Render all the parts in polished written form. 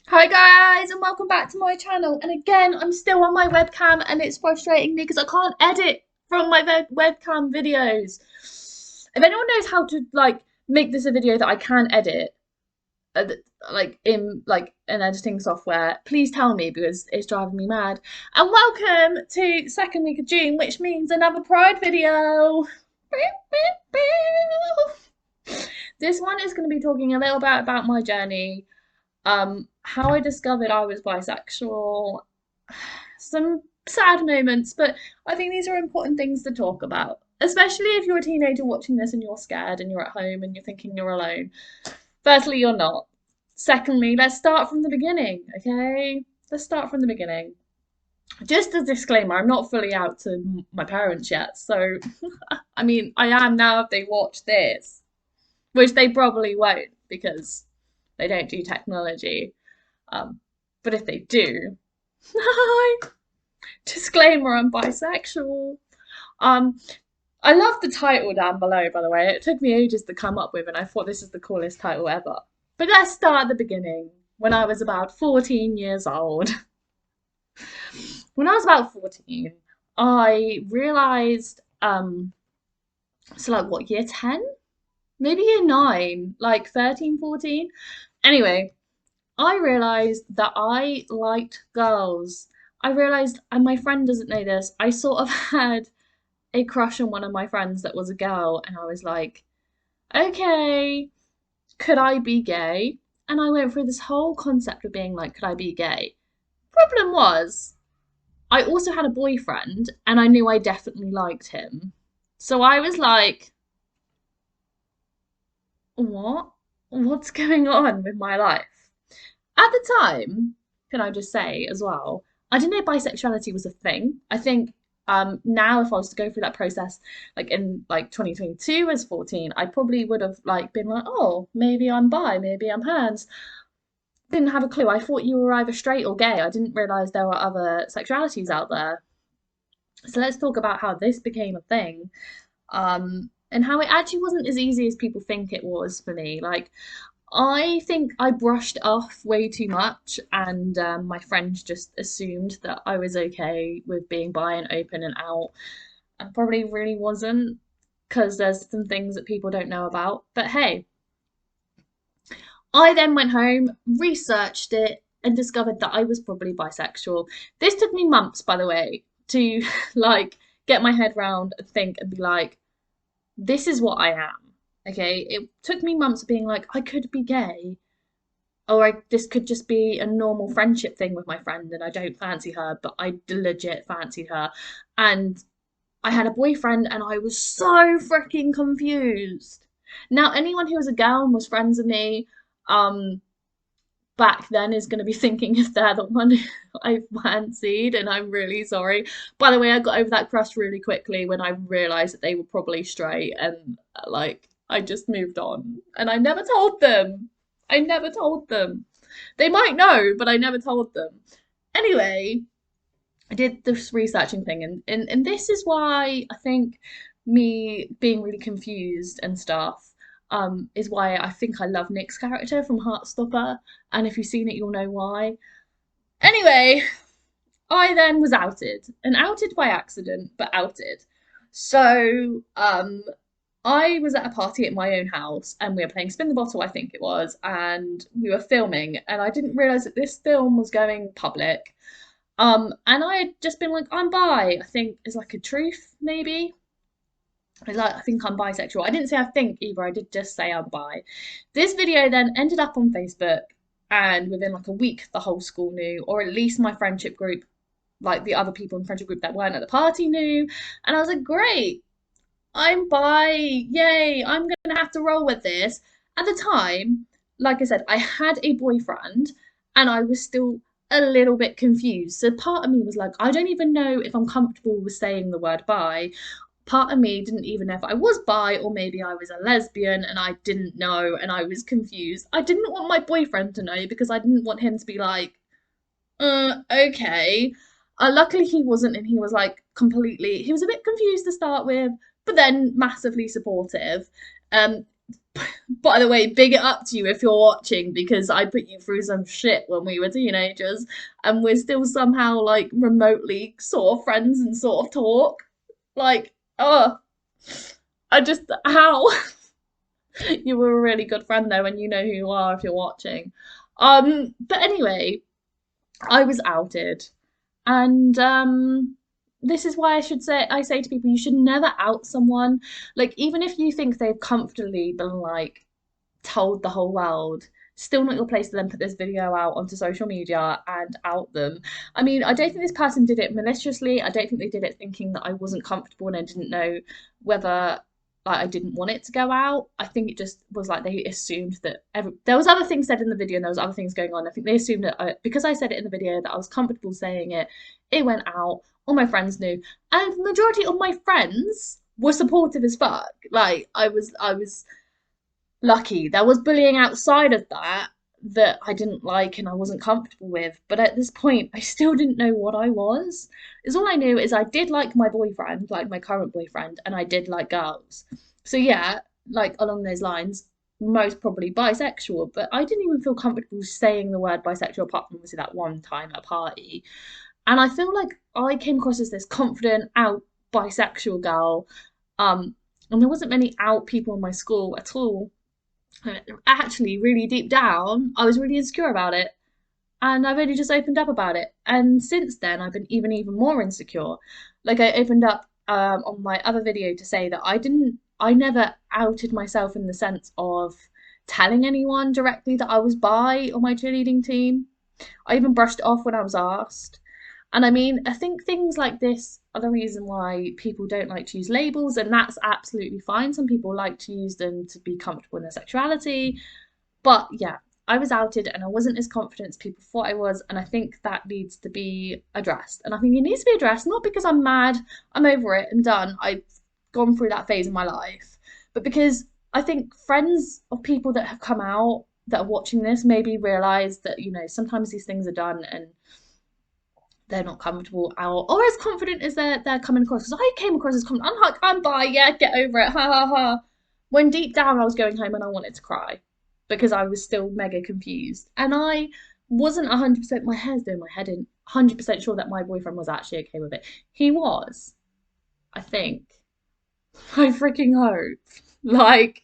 Hi guys and welcome back to my channel, and again I'm still on my webcam and it's frustrating me because I can't edit from my webcam videos. If anyone knows how to make this a video that I can edit uh, in an editing software, please tell me because it's driving me mad. And welcome to second week of June, which means another Pride video. This one is going to be talking a little bit about my journey, how I discovered I was bisexual, some sad moments, but I think these are important things to talk about, especially if you're a teenager watching this and you're scared and you're at home and you're thinking you're alone. Firstly, you're not. Secondly, let's start from the beginning, okay? Let's start from the beginning. Just a disclaimer, I'm not fully out to my parents yet, so I mean, I am now if they watch this, which they probably won't because they don't do technology. Um, but if they do, hi, disclaimer, I'm bisexual. Um, I love the title down below, by the way. It took me ages to come up with, and I thought this is the coolest title ever. But let's start at the beginning. When I was about 14 years old. When I was about 14, I realised, so like what, year 10? Maybe year 9, like 13, 14. Anyway, I realised that I liked girls. I realised, and my friend doesn't know this, I sort of had a crush on one of my friends that was a girl, and I was like, okay, could I be gay? And I went through this whole concept of being like, could I be gay? Problem was, I also had a boyfriend, and I knew I definitely liked him. So I was like, what? What's going on with my life? At the time, can I just say as well, I didn't know bisexuality was a thing. I think now if I was to go through that process like in like 2022 as 14, I probably would have like been like, oh, maybe I'm bi, maybe I'm trans. Didn't have a clue. I thought you were either straight or gay. I didn't realise there were other sexualities out there. So let's talk about how this became a thing. And how it actually wasn't as easy as people think it was for me. Like, I think I brushed off way too much, and my friends just assumed that I was okay with being bi and open and out. I probably really wasn't, because there's some things that people don't know about. But hey, I then went home, researched it, and discovered that I was probably bisexual. This took me months, by the way, to like get my head round and think and be like, this is what I am. Okay, it took me months of being like, I could be gay, or this could just be a normal friendship thing with my friend, and I don't fancy her, but I legit fancied her. And I had a boyfriend, and I was so freaking confused. Now, anyone who was a girl and was friends with me, um, back then is going to be thinking if they're the one I fancied, and I'm really sorry. By the way, I got over that crush really quickly when I realised that they were probably straight, and like I just moved on. And I never told them. I never told them. They might know, but I never told them. Anyway, I did this researching thing, and this is why I think me being really confused and stuff is why I think I love Nick's character from Heartstopper, and if you've seen it, you'll know why. Anyway, I then was outed, and outed by accident, but outed. So, I was at a party at my own house, and we were playing Spin the Bottle, I think it was, and we were filming, and I didn't realise that this film was going public. And I had just been like, I'm bi. I think is like a truth, maybe. I think I'm bisexual. I didn't say I think either. I did just say I'm bi. This video then ended up on Facebook, and within like a week, the whole school knew, or at least my friendship group, like the other people in the friendship group that weren't at the party knew. And I was like, great, I'm bi. Yay, I'm gonna have to roll with this. At the time, like I said, I had a boyfriend, and I was still a little bit confused. So part of me was like, I don't even know if I'm comfortable with saying the word bi. Part of me didn't even know if I was bi or maybe I was a lesbian and I didn't know and I was confused. I didn't want my boyfriend to know because I didn't want him to be like, okay. Luckily he wasn't, and he was like he was a bit confused to start with, but then massively supportive. Um, By the way, big it up to you if you're watching, because I put you through some shit when we were teenagers, and we're still somehow like remotely sort of friends and sort of talk. Like, oh, I just how you were a really good friend though, and you know who you are if you're watching. But anyway, I was outed, and this is why I say to people, you should never out someone. Like, even if you think they've comfortably been like told the whole world, still not your place to then put this video out onto social media and out them. I mean, I don't think this person did it maliciously. I don't think they did it thinking that I wasn't comfortable and I didn't know whether like I didn't want it to go out. I think it just was like they assumed that there was other things said in the video and there was other things going on. I think they assumed that because I said it in the video that I was comfortable saying it, it went out. All my friends knew, and the majority of my friends were supportive as fuck. Like I was lucky. There was bullying outside of that that I didn't like and I wasn't comfortable with. But at this point, I still didn't know what I was. Is all I knew is I did like my boyfriend, like my current boyfriend, and I did like girls. So yeah, like along those lines, most probably bisexual. But I didn't even feel comfortable saying the word bisexual apart from obviously that one time at a party. And I feel like I came across as this confident, out bisexual girl. And there wasn't many out people in my school at all. Actually, really deep down, I was really insecure about it. And I've only just opened up about it. And since then, I've been even more insecure. Like I opened up on my other video to say that I never outed myself in the sense of telling anyone directly that I was bi on my cheerleading team. I even brushed it off when I was asked. And I mean, I think things like this are the reason why people don't like to use labels, and that's absolutely fine. Some people like to use them to be comfortable in their sexuality. But yeah, I was outed and I wasn't as confident as people thought I was, and I think that needs to be addressed. And I think it needs to be addressed not because I'm mad, I'm over it, I'm done, I've gone through that phase in my life, but because I think friends of people that have come out that are watching this maybe realise that, you know, sometimes these things are done and they're not comfortable out or as confident as they're coming across. Because I came across as confident. I'm like, I'm bi, yeah, get over it, ha ha ha. When deep down I was going home and I wanted to cry because I was still mega confused. And I wasn't 100%, my hair's doing my head in, 100% sure that my boyfriend was actually okay with it. He was, I think. I freaking hope. Like,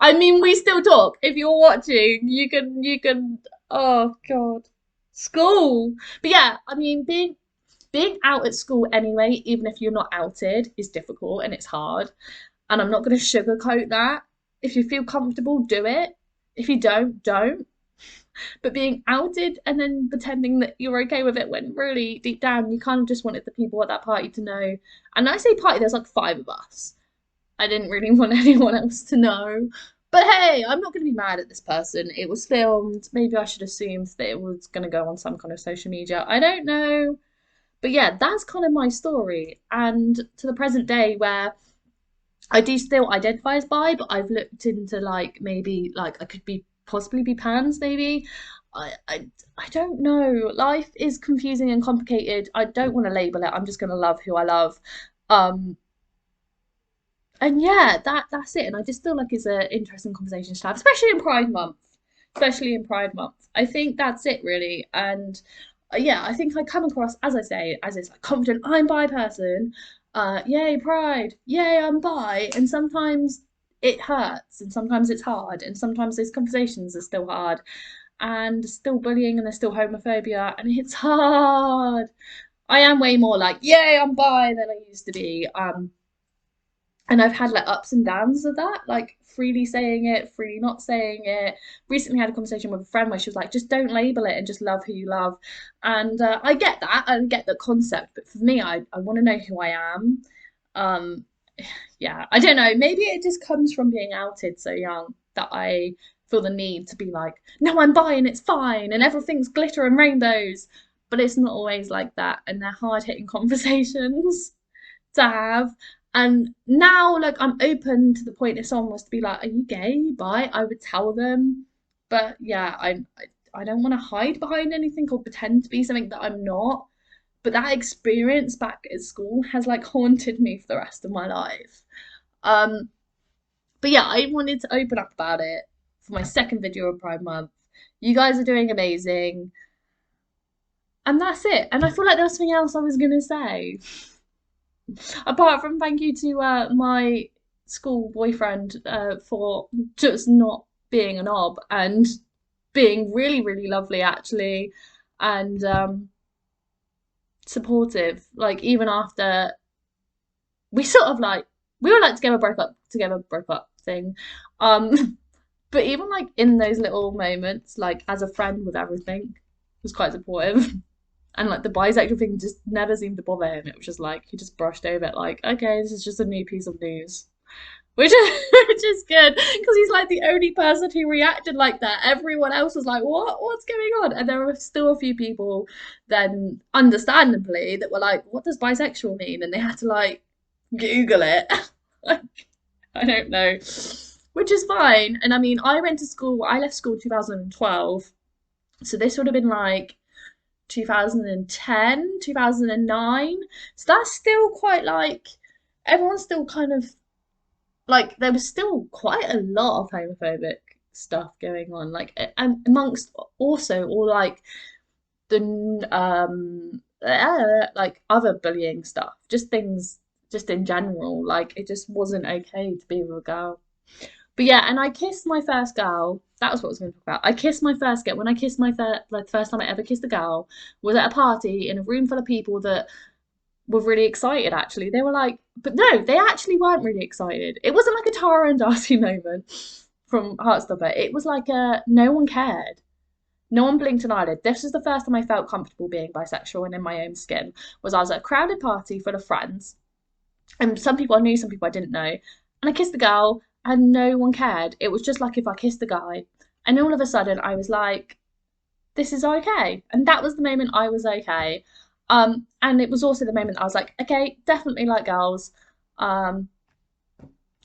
I mean, we still talk. If you're watching, you can, oh God. School. But yeah, I mean, being out at school anyway, even if you're not outed, is difficult and it's hard. And I'm not going to sugarcoat that. If you feel comfortable, do it. If you don't. But being outed and then pretending that you're okay with it when really deep down you kind of just wanted the people at that party to know. And I say party, there's like 5 of us. I didn't really want anyone else to know. But hey, I'm not going to be mad at this person. It was filmed. Maybe I should assume that it was going to go on some kind of social media. I don't know. But yeah, that's kind of my story. And to the present day, where I do still identify as bi, but I've looked into like maybe like I could be possibly be pans maybe. I don't know. Life is confusing and complicated. I don't want to label it. I'm just gonna love who I love. Um and yeah, that's it. And I just feel like it's an interesting conversation to have, especially in Pride Month. Especially in Pride Month. I think that's it really. And yeah, I think I come across, as I say, as this like confident, I'm bi person. Yay, Pride, yay, I'm bi. And sometimes it hurts, and sometimes it's hard, and sometimes those conversations are still hard, and there's still bullying, and there's still homophobia, and it's hard. I am way more like, yay, I'm bi than I used to be. And I've had like ups and downs of that, like freely saying it, freely not saying it. Recently had a conversation with a friend where she was like, just don't label it and just love who you love. And I get that, I get the concept, but for me, I want to know who I am. Um, yeah, I don't know. Maybe it just comes from being outed so young that I feel the need to be like, no, I'm bi and it's fine and everything's glitter and rainbows. But it's not always like that, and they're hard hitting conversations to have. And now, like, I'm open to the point if someone was to be like, "Are you gay? Are you bi?" I would tell them. But yeah, I don't want to hide behind anything or pretend to be something that I'm not. But that experience back at school has like haunted me for the rest of my life. Um, But yeah, I wanted to open up about it for my second video of Pride Month. You guys are doing amazing. And that's it. And I feel like there was something else I was going to say. Apart from thank you to my school boyfriend for just not being a knob and being really, really lovely, actually. And supportive. Like, even after we sort of like, we were like together, broke up thing. Um, but even like in those little moments, like as a friend with everything, was quite supportive. And like the bisexual thing just never seemed to bother him. It was just like he just brushed over it, like, okay, this is just a new piece of news. Which is, which is good because he's like the only person who reacted like that. Everyone else was like, "What? What's going on?" And there were still a few people, then understandably, that were like, "What does bisexual mean?" And they had to like Google it. Like, I don't know, which is fine. And I mean, I went to school. I left school in 2012, so this would have been like 2010, 2009. So that's still quite like everyone's still kind of like there was still quite a lot of homophobic stuff going on, like and amongst also all like the like other bullying stuff, just things just in general, like it just wasn't okay to be with a girl. But yeah, and I kissed my first girl. That was what I was going to talk about. I kissed my first girl when I kissed my like the first time I ever kissed a girl was at a party in a room full of people that were really excited actually. They were like, but no, they actually weren't really excited. It wasn't like a Tara and Darcy moment from Heartstopper. It was like a no one cared. No one blinked an eyelid. This was the first time I felt comfortable being bisexual and in my own skin. Was I was at a crowded party full of friends, and some people I knew, some people I didn't know, and I kissed the girl, and no one cared. It was just like if I kissed a guy, and all of a sudden I was like, this is okay. And that was the moment I was okay. And it was also the moment I was like, okay, definitely like girls. Um,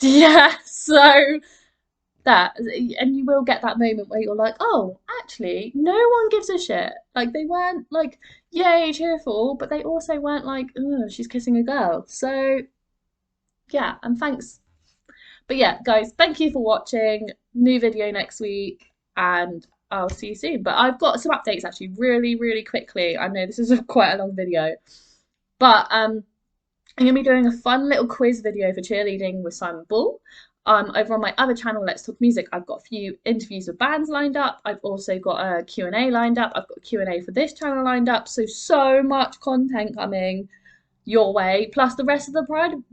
yeah, so that, and you will get that moment where you're like, oh, actually, no one gives a shit. Like, they weren't like, yay, cheerful, but they also weren't like, oh, she's kissing a girl. So, yeah, and thanks. But yeah, guys, thank you for watching. New video next week, and I'll see you soon. But I've got some updates actually really, really quickly. I know this is quite a long video, but I'm gonna be doing a fun little quiz video for cheerleading with Simon Bull. Over on my other channel, Let's Talk Music, I've got a few interviews with bands lined up. I've also got a Q&A lined up. I've got a Q&A for this channel lined up. So much content coming your way, plus the rest of the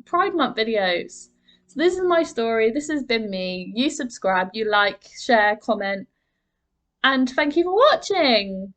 Pride Month videos. So this is my story. This has been me. You subscribe, you like, share, comment, and thank you for watching.